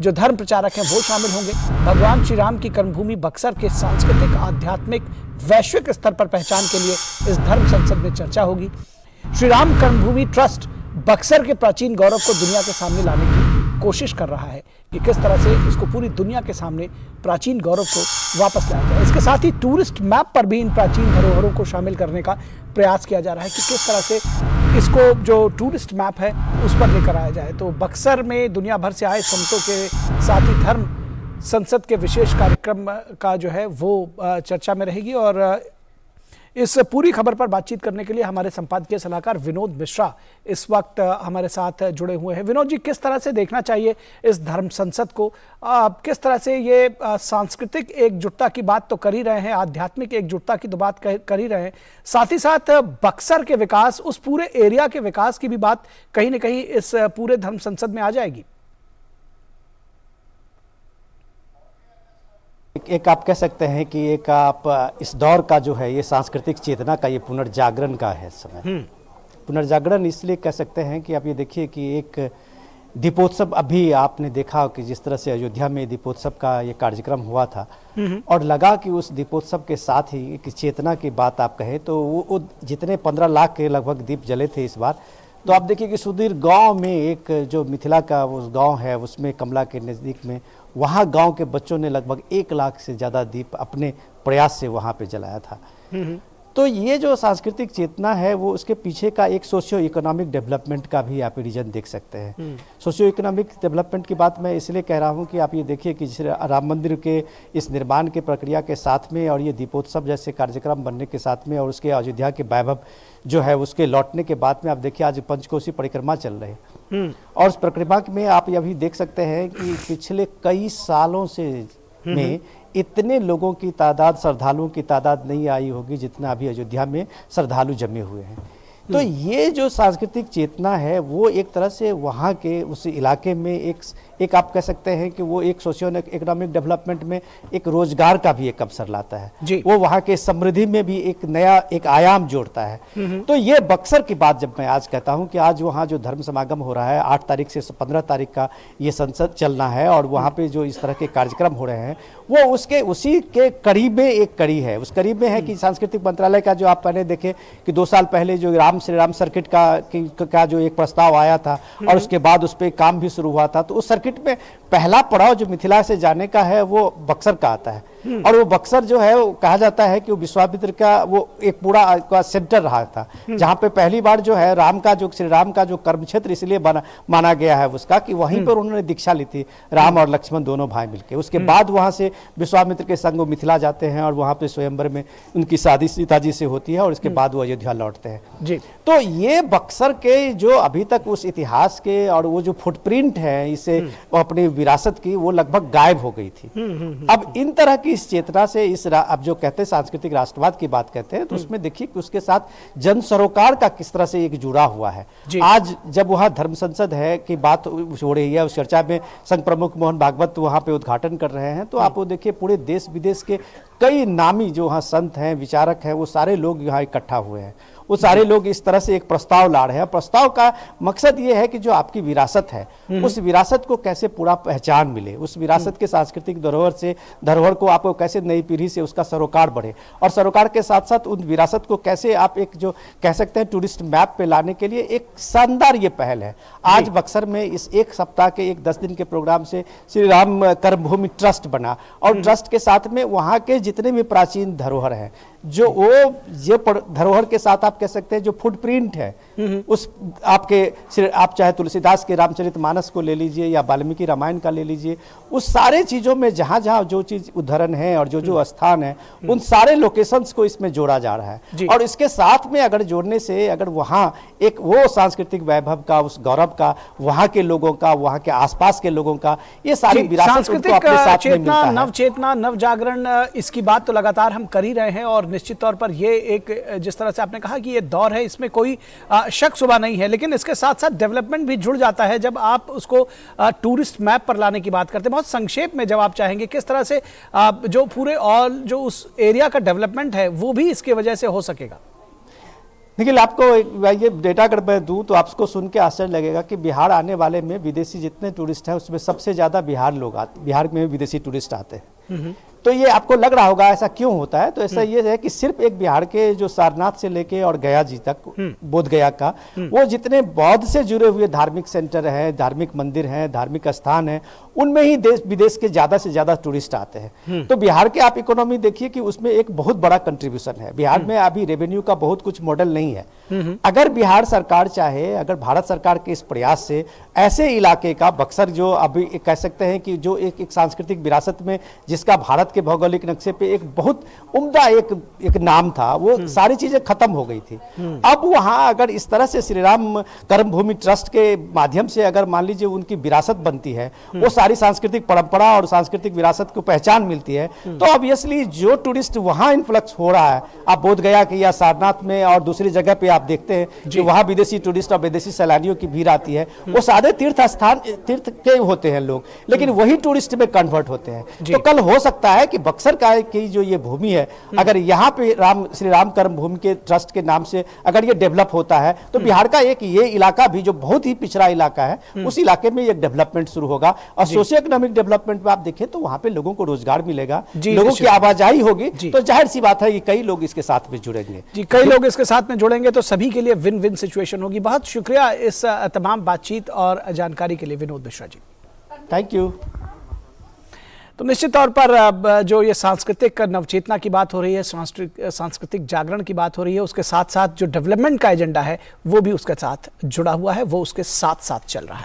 जो धर्म प्रचारक हैं वो शामिल होंगे। भगवान श्री राम की कर्मभूमि बक्सर के सांस्कृतिक, आध्यात्मिक, वैश्विक स्तर पर पहचान के लिए इस धर्म संसद में चर्चा होगी। श्री राम कर्मभूमि ट्रस्ट बक्सर के प्राचीन गौरव को दुनिया के सामने लाने की कोशिश कर रहा है कि किस तरह से इसको पूरी दुनिया के सामने प्राचीन गौरव को वापस लाया जाए। इसके साथ ही टूरिस्ट मैप पर भी इन प्राचीन धरोहरों को शामिल करने का प्रयास किया जा रहा है कि किस तरह से इसको जो टूरिस्ट मैप है उस पर लेकर आया जाए। तो बक्सर में दुनिया भर से आए संतों के साथ ही धर्म संसद के विशेष कार्यक्रम का जो है वो चर्चा में रहेगी। और इस पूरी खबर पर बातचीत करने के लिए हमारे संपादकीय सलाहकार विनोद मिश्रा इस वक्त हमारे साथ जुड़े हुए हैं। विनोद जी, किस तरह से देखना चाहिए इस धर्म संसद को? किस तरह से ये सांस्कृतिक एकजुटता की बात तो कर ही रहे हैं, आध्यात्मिक एकजुटता की तो बात कर ही रहे हैं, साथ ही साथ बक्सर के विकास, उस पूरे एरिया के विकास की भी बात कहीं ना कहीं इस पूरे धर्म संसद में आ जाएगी। एक आप कह सकते हैं कि एक आप इस दौर का जो है ये सांस्कृतिक चेतना का ये पुनर्जागरण का है समय। पुनर्जागरण इसलिए कह सकते हैं कि आप ये देखिए कि एक दीपोत्सव, अभी आपने देखा कि जिस तरह से अयोध्या में दीपोत्सव का ये कार्यक्रम हुआ था और लगा कि उस दीपोत्सव के साथ ही एक चेतना की बात आप कहें तो वो जितने 15 लाख के लगभग दीप जले थे इस बार, तो आप देखिए कि सुदूर गांव में एक जो मिथिला का वो गांव है उसमें कमला के नज़दीक में वहाँ गांव के बच्चों ने लगभग 1 लाख से ज़्यादा दीप अपने प्रयास से वहाँ पे जलाया था। तो ये जो सांस्कृतिक चेतना है वो उसके पीछे का एक सोशियो इकोनॉमिक डेवलपमेंट का भी आप रीजन देख सकते हैं। सोशियो इकोनॉमिक डेवलपमेंट की बात मैं इसलिए कह रहा हूँ कि आप ये देखिए कि राम मंदिर के इस निर्माण के प्रक्रिया के साथ में और ये दीपोत्सव जैसे कार्यक्रम बनने के साथ में और उसके अयोध्या के वैभव जो है उसके लौटने के बाद में आप देखिए आज पंचकोसी परिक्रमा चल रही है और उस परिक्रमा में आप ये भी देख सकते हैं कि पिछले कई सालों से में इतने लोगों की तादाद, श्रद्धालुओं की तादाद नहीं आई होगी जितना अभी अयोध्या में श्रद्धालु जमे हुए हैं। तो ये जो सांस्कृतिक चेतना है वो एक तरह से वहाँ के उस इलाके में एक आप कह सकते हैं कि वो एक सोशियो इकोनॉमिक डेवलपमेंट में एक रोजगार का भी एक अवसर लाता है, वो वहाँ के समृद्धि में भी एक नया एक आयाम जोड़ता है। तो ये बक्सर की बात जब मैं आज कहता हूँ कि आज वहाँ जो धर्म समागम हो रहा है 8 तारीख से 15 तारीख का ये संसद चलना है और वहाँ पे जो इस तरह के कार्यक्रम हो रहे हैं वो उसी के करीब में एक कड़ी है। उस करीब में है कि सांस्कृतिक मंत्रालय का जो आप पहले देखें कि 2 साल पहले जो श्री राम सर्किट का जो एक प्रस्ताव आया था और उसके बाद उस पर काम भी शुरू हुआ था, तो उस सर्किट में पहला पड़ाव जो मिथिला से जाने का है वो बक्सर का आता है। और वो बक्सर जो है वो कहा जाता है कि वो विश्वामित्र का वो एक पूरा सेंटर रहा था जहाँ पे पहली बार जो है श्री राम का जो कर्म क्षेत्र इसलिए माना गया है उसका कि वहीं पर उन्होंने दीक्षा ली थी, राम और लक्ष्मण दोनों भाई मिलकर। उसके बाद वहाँ से विश्वामित्र के संग वो मिथिला जाते हैं और वहाँ पे स्वयंवर में उनकी शादी सीता जी से होती है और उसके बाद वो अयोध्या लौटते हैं जी। तो ये बक्सर के जो अभी तक उस इतिहास के और वो जो फुटप्रिंट है इसे अपनी विरासत की वो लगभग गायब हो गई थी। अब इन तरह की इस चेतना से अब जो कहते हैं सांस्कृतिक राष्ट्रवाद की बात कहते हैं तो उसमें देखिए कि उसके साथ जन सरोकार का किस तरह से एक जुड़ा हुआ है। आज जब वहाँ धर्म संसद है की बात हो रही है, उस चर्चा में संघ प्रमुख मोहन भागवत वहाँ पे उद्घाटन कर रहे हैं, तो आप वो देखिए पूरे देश विदेश के कई नामी जो वहाँ संत हैं, विचारक हैं, वो सारे लोग यहाँ इकट्ठा हुए हैं। वो सारे लोग इस तरह से एक प्रस्ताव ला रहे हैं। प्रस्ताव का मकसद ये है कि जो आपकी विरासत है उस विरासत को कैसे पूरा पहचान मिले, उस विरासत के सांस्कृतिक धरोहर को आपको कैसे नई पीढ़ी से उसका सरोकार बढ़े और सरोकार के साथ साथ उन विरासत को कैसे आप एक जो कह सकते हैं टूरिस्ट मैप पे लाने के लिए एक शानदार ये पहल है। आज बक्सर में इस एक सप्ताह के एक 10 दिन के प्रोग्राम से श्री राम कर्मभूमि ट्रस्ट बना और ट्रस्ट के साथ में वहाँ के जितने भी प्राचीन धरोहर हैं जो वो ये धरोहर के साथ आप कह सकते हैं जो फुटप्रिंट है उस आप चाहे तुलसीदास के रामचरितमानस को ले लीजिए या वाल्मीकि रामायण का ले लीजिए, उस सारे चीजों में जहां जहां जो चीज उदाहरण है और जो स्थान है उन सारे लोकेशंस को इसमें जोड़ा जा रहा है। और इसके साथ में अगर जोड़ने से अगर वहां एक वो सांस्कृतिक वैभव का, उस गौरव का, वहां के लोगों का, वहां के आसपास के लोगों का, ये सारी विरासत उनको अपने साथ में मिलता है। नव चेतना, नव जागरण, इसकी बात तो लगातार हम कर ही रहे हैं और निश्चित तौर पर ये एक जिस तरह से आपने कहा कि ये दौर है, इसमें कोई शक शुबा नहीं है, लेकिन इसके साथ साथ डेवलपमेंट भी जुड़ जाता है जब आप उसको टूरिस्ट मैप पर लाने की बात करते हैं। बहुत संक्षेप में जब आप चाहेंगे किस तरह से जो पूरे और जो उस एरिया का डेवलपमेंट है वो भी इसकी वजह से हो सकेगा? देखिए आपको ये डेटा अगर मैं दूं तो आपको सुन के आश्चर्य लगेगा कि बिहार आने वाले में विदेशी जितने टूरिस्ट हैं उसमें सबसे ज़्यादा बिहार में विदेशी टूरिस्ट आते हैं। तो ये आपको लग रहा होगा ऐसा क्यों होता है, तो ऐसा ये है कि सिर्फ एक बिहार के जो सारनाथ से लेके और गया जी तक, बोध गया का, वो जितने बौद्ध से जुड़े हुए धार्मिक सेंटर हैं, धार्मिक मंदिर हैं, धार्मिक स्थान हैं, उनमें ही देश विदेश के ज़्यादा से ज़्यादा टूरिस्ट आते हैं। तो बिहार के आप इकोनॉमी देखिए कि उसमें एक बहुत बड़ा कंट्रीब्यूशन है। बिहार में अभी रेवेन्यू का बहुत कुछ मॉडल नहीं है। अगर बिहार सरकार चाहे, अगर भारत सरकार के इस प्रयास से ऐसे इलाके का, बक्सर जो अभी कह सकते हैं कि जो एक सांस्कृतिक विरासत में जिसका भारत के भौगोलिक नक्शे पे एक बहुत उम्दा एक नाम था, वो सारी चीजें खत्म हो गई थी। अब वहां अगर इस तरह से श्री राम कर्मभूमि ट्रस्ट के माध्यम से अगर मान लीजिए उनकी विरासत बनती है, वो सारी सांस्कृतिक परंपरा और सांस्कृतिक विरासत को पहचान मिलती है, तो ऑब्वियसली जो टूरिस्ट वहां इन्फ्लक्स हो रहा है, आप बोध गया के या सारनाथ में और दूसरी जगह पे आप देखते हैं कि वहां विदेशी टूरिस्ट और विदेशी सैलानियों की भीड़ आती है, वो सारे तीर्थ के होते हैं लोग, लेकिन वही टूरिस्ट में कन्वर्ट होते हैं। तो कल हो सकता है कि बक्सर का की जो ये भूमि है, अगर यहाँ पे श्री राम कर्म भूमि के ट्रस्ट के नाम से अगर ये डेवलप होता है, तो बिहार का एक ये इलाका भी जो बहुत ही पिछड़ा इलाका है, उस इलाके में एक डेवलपमेंट शुरू होगा। और सोशियो इकोनॉमिक डेवलपमेंट में आप देखें तो वहां पे लोगों को रोजगार मिलेगा, लोगों की आवाजाही होगी, तो जाहिर सी बात है कि कई लोग इसके साथ में जुड़ेंगे। जी, कई लोग इसके साथ में जुड़ेंगे तो सभी के लिए विन विन सिचुएशन होगी। बहुत शुक्रिया इस तमाम बातचीत और जानकारी के लिए विनोद मिश्रा जी। Thank you. तो निश्चित तौर पर जो ये सांस्कृतिक नवचेतना की बात हो रही है, सांस्कृतिक जागरण की बात हो रही है, उसके साथ साथ जो डेवलपमेंट का एजेंडा है वो भी उसके साथ जुड़ा हुआ है, वो उसके साथ साथ चल रहा है।